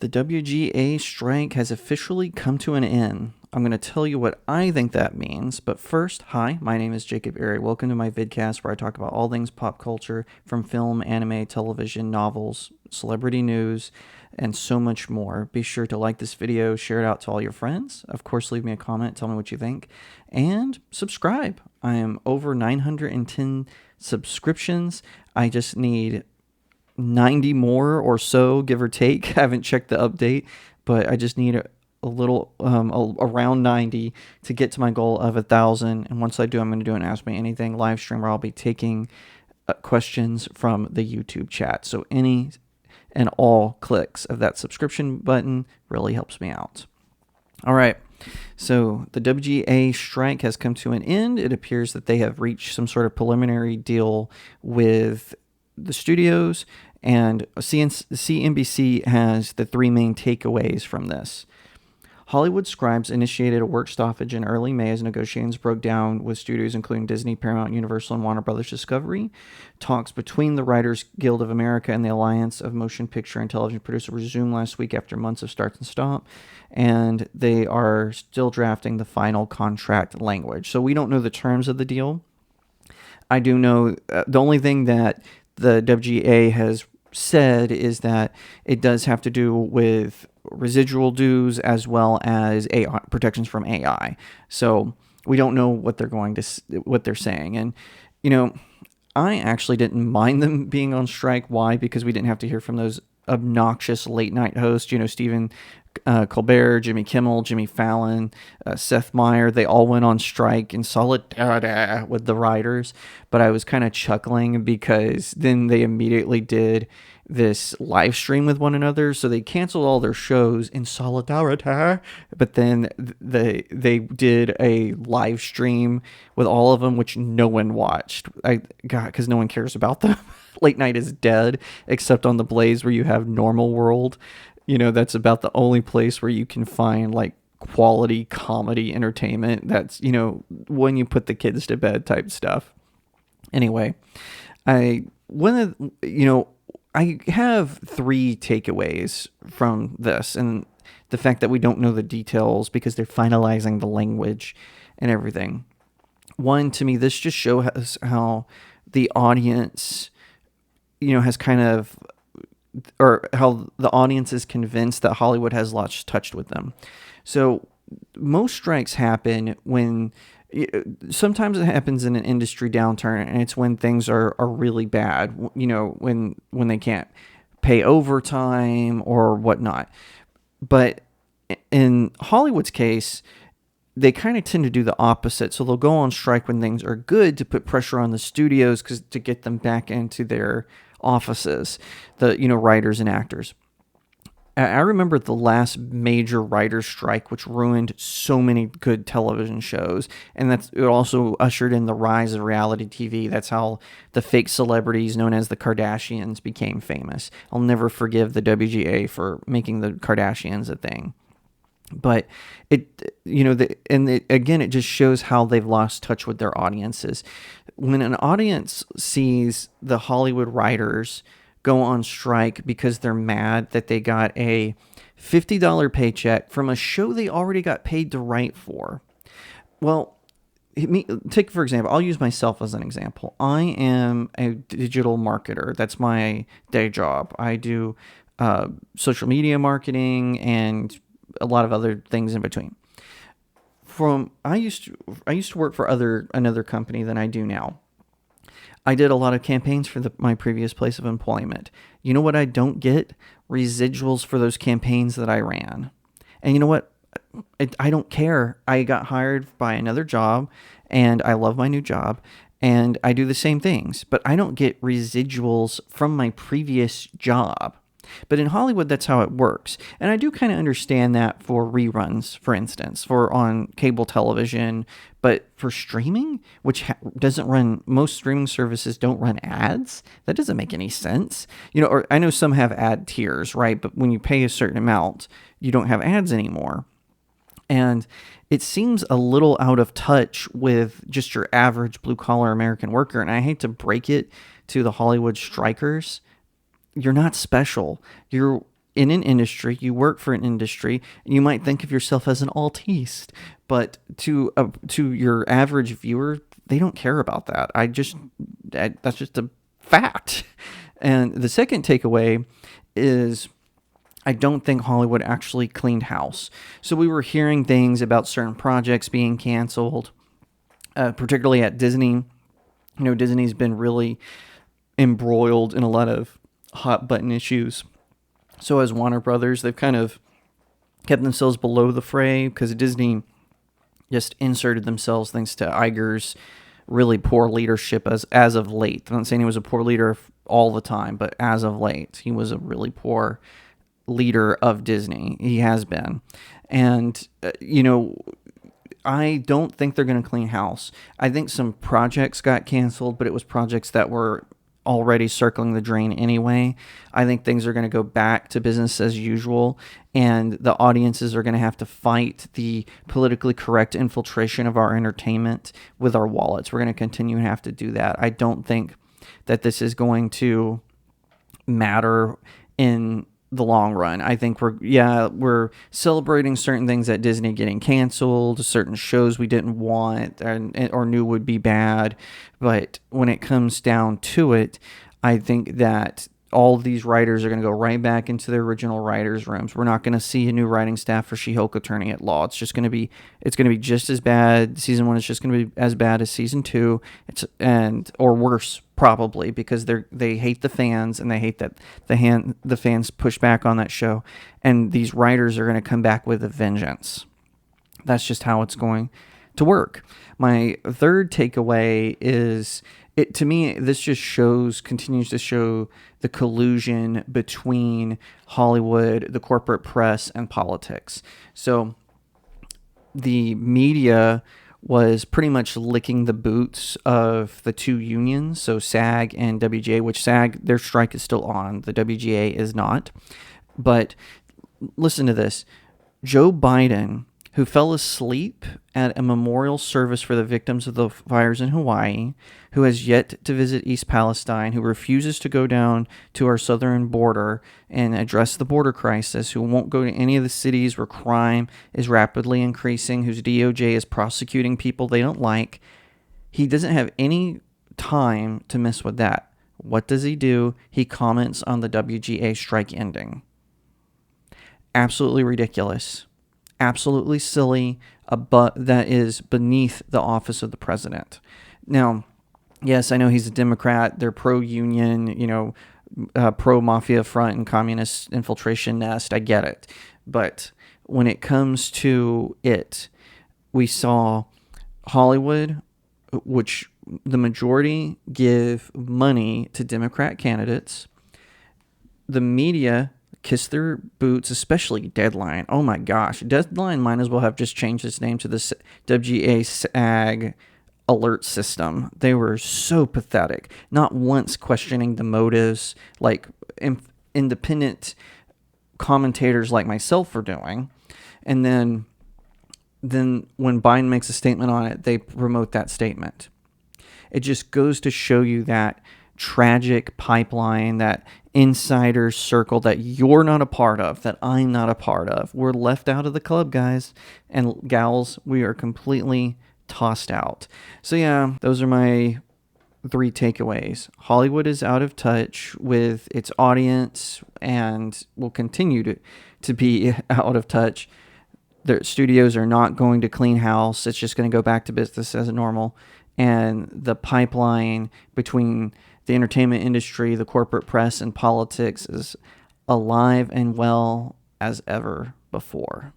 The WGA strike has officially come to an end. I'm going to tell you what I think that means, but first, hi, my name is Jacob Airy. Welcome to my vidcast where I talk about all things pop culture, from film, anime, television, novels, celebrity news, and so much more. Be sure to like this video, share it out to all your friends. Of course, leave me a comment, tell me what you think, and subscribe. I am over 910 subscriptions. I just need 90 more or so, give or take. I haven't checked the update, but I just need a little around 90 to get to my goal of 1,000. And once I do, I'm going to do an Ask Me Anything live stream where I'll be taking questions from the YouTube chat. So any and all clicks of that subscription button really helps me out. All right. So the WGA strike has come to an end. It appears that they have reached some sort of preliminary deal with the studios, and CNBC has the three main takeaways from this. Hollywood scribes initiated a work stoppage in early May as negotiations broke down with studios including Disney, Paramount, Universal, and Warner Brothers Discovery. Talks between the Writers Guild of America and the Alliance of Motion Picture and Television Producers resumed last week after months of starts and stop, and they are still drafting the final contract language. So we don't know the terms of the deal. I do know the only thing that the WGA has said is that it does have to do with residual dues as well as AI, protections from AI. So we don't know what they're saying. And I actually didn't mind them being on strike. Why? Because we didn't have to hear from those obnoxious late night hosts. Stephen Colbert, Jimmy Kimmel, Jimmy Fallon, Seth Meyers, they all went on strike in solidarity with the writers. But I was kind of chuckling because then they immediately did this live stream with one another. So they canceled all their shows in solidarity, but then they did a live stream with all of them, which no one watched. Because no one cares about them. Late night is dead, except on the Blaze where you have Normal World. That's about the only place where you can find like quality comedy entertainment. That's, when you put the kids to bed type stuff. Anyway, I have three takeaways from this, and the fact that we don't know the details because they're finalizing the language and everything. One, to me, this just shows how the audience, has kind of, or how the audience is convinced that Hollywood has lost touch with them. So most strikes happen when, sometimes it happens in an industry downturn, and it's when things are really bad, when they can't pay overtime or whatnot. But in Hollywood's case, they kind of tend to do the opposite. So they'll go on strike when things are good to put pressure on the studios to get them back into their offices, the writers and actors. I remember the last major writer's strike, which ruined so many good television shows, and it also ushered in the rise of reality TV. That's how the fake celebrities known as the Kardashians became famous. I'll never forgive the WGA for making the Kardashians a thing. But again, it just shows how they've lost touch with their audiences. When an audience sees the Hollywood writers go on strike because they're mad that they got a $50 paycheck from a show they already got paid to write for. Well, take, for example, I'll use myself as an example. I am a digital marketer. That's my day job. I do social media marketing and a lot of other things in between. I used to work for another company than I do now. I did a lot of campaigns for my previous place of employment. You know what I don't get? Residuals for those campaigns that I ran. And you know what? I don't care. I got hired by another job, and I love my new job, and I do the same things, but I don't get residuals from my previous job. But in Hollywood, that's how it works. And I do kind of understand that for reruns, for instance, for on cable television. But for streaming, which doesn't run, most streaming services don't run ads. That doesn't make any sense. Or I know some have ad tiers, right? But when you pay a certain amount, you don't have ads anymore. And it seems a little out of touch with just your average blue-collar American worker. And I hate to break it to the Hollywood strikers. You're not special. You're in an industry, you work for an industry, and you might think of yourself as an altiste, but to your average viewer, they don't care about that. That's just a fact. And the second takeaway is I don't think Hollywood actually cleaned house. So we were hearing things about certain projects being canceled, particularly at Disney. Disney's been really embroiled in a lot of hot button issues. So as Warner Brothers, they've kind of kept themselves below the fray because Disney just inserted themselves thanks to Iger's really poor leadership as of late. I'm not saying he was a poor leader all the time, but as of late, he was a really poor leader of Disney. He has been. And, I don't think they're going to clean house. I think some projects got canceled, but it was projects that were already circling the drain anyway. I think things are going to go back to business as usual, and the audiences are going to have to fight the politically correct infiltration of our entertainment with our wallets. We're going to continue to have to do that. I don't think that this is going to matter in the long run. I think we're celebrating certain things at Disney getting canceled, certain shows we didn't want or knew would be bad. But when it comes down to it, I think that all of these writers are going to go right back into their original writers' rooms. We're not going to see a new writing staff for She-Hulk Attorney at Law. It's going to be just as bad. Season 1 is just going to be as bad as season 2. Or worse probably, because they hate the fans, and they hate that the fans push back on that show, and these writers are going to come back with a vengeance. That's just how it's going to work. My third takeaway is, to me, this just continues to show the collusion between Hollywood, the corporate press, and politics. So the media was pretty much licking the boots of the two unions, so SAG and WGA, which SAG, their strike is still on. The WGA is not. But listen to this. Joe Biden, who fell asleep at a memorial service for the victims of the fires in Hawaii, who has yet to visit East Palestine, who refuses to go down to our southern border and address the border crisis, who won't go to any of the cities where crime is rapidly increasing, whose DOJ is prosecuting people they don't like. He doesn't have any time to mess with that. What does he do? He comments on the WGA strike ending. Absolutely ridiculous. Absolutely silly, but that is beneath the office of the president. Now, yes, I know he's a Democrat. They're pro-union, pro-mafia front and communist infiltration nest. I get it. But when it comes to it, we saw Hollywood, which the majority give money to Democrat candidates. The media kiss their boots, especially Deadline. Oh my gosh. Deadline might as well have just changed its name to the WGA SAG alert system. They were so pathetic. Not once questioning the motives like independent commentators like myself are doing. And then when Biden makes a statement on it, they promote that statement. It just goes to show you that tragic pipeline, that insider circle that you're not a part of, that I'm not a part of. We're left out of the club, guys and gals. We are completely tossed out. So yeah, those are my 3 takeaways. Hollywood is out of touch with its audience and will continue to be out of touch. Their studios are not going to clean house. It's just going to go back to business as normal. And the pipeline between the entertainment industry, the corporate press, and politics is alive and well as ever before.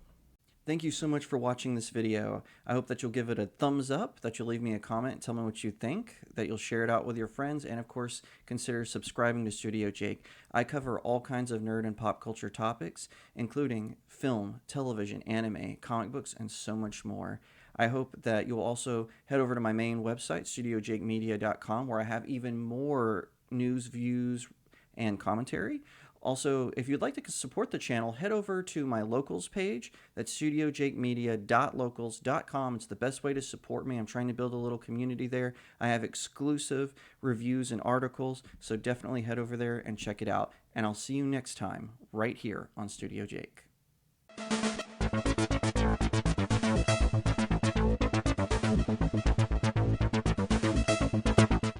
Thank you so much for watching this video. I hope that you'll give it a thumbs up, that you'll leave me a comment, tell me what you think, that you'll share it out with your friends, and of course, consider subscribing to StudioJake. I cover all kinds of nerd and pop culture topics, including film, television, anime, comic books, and so much more. I hope that you'll also head over to my main website, StudioJakeMedia.com, where I have even more news, views, and commentary. Also, if you'd like to support the channel, head over to my locals page. That's studiojakemedia.locals.com. It's the best way to support me. I'm trying to build a little community there. I have exclusive reviews and articles, so definitely head over there and check it out. and I'll see you next time right here on Studio Jake.